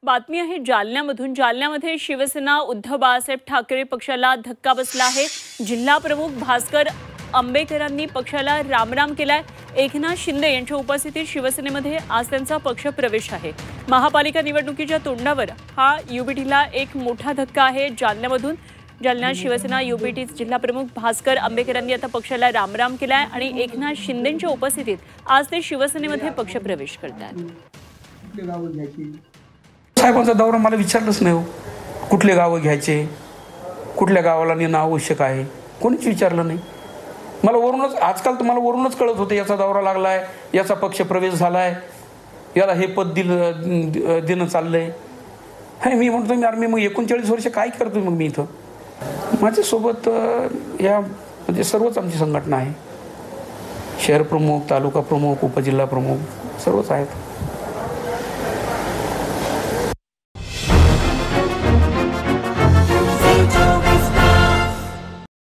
बातमी आहे जालन्यामधून। जालन्यामध्ये शिवसेना उद्धव बाळासाहेब ठाकरे पक्षाला धक्का बसला आहे। जिल्हा प्रमुख भास्कर आंबेकरांनी पक्षाला रामराम केलाय। एकनाथ शिंदे यांच्या उपस्थितीत शिवसेनेमध्ये आज त्यांचा पक्ष प्रवेश आहे। महापालिका निवडणुकीच्या तोंडावर हा युबीटीला एक मोठा धक्का आहे। जालन्यामधून जालना शिवसेना युबीटी जिल्हा प्रमुख भास्कर आंबेकरांनी आता पक्षाला रामराम केलाय आणि एकनाथ शिंदेंच्या उपस्थितीत आज ते शिवसेनेमध्ये पक्ष प्रवेश करतात। साहेबांचा दौरा मला विचारलंच नाही हो, कुठले गावं घ्यायचे, कुठल्या गावाला नेणं आवश्यक आहे, कोणीच विचारलं नाही मला। वरूनच आजकाल तुम्हाला वरूनच कळत होते याचा दौरा लागलाय, याचा पक्ष प्रवेश झालाय, याला हे पद देणं चाललंय। हे मी म्हणतो मी मग 39 वर्ष काय करतो मग मी इथं? माझ्यासोबत या म्हणजे सर्वच आमची संघटना आहे, शहर प्रमुख, तालुका प्रमुख, उपजिल्हा प्रमुख सर्वच आहेत।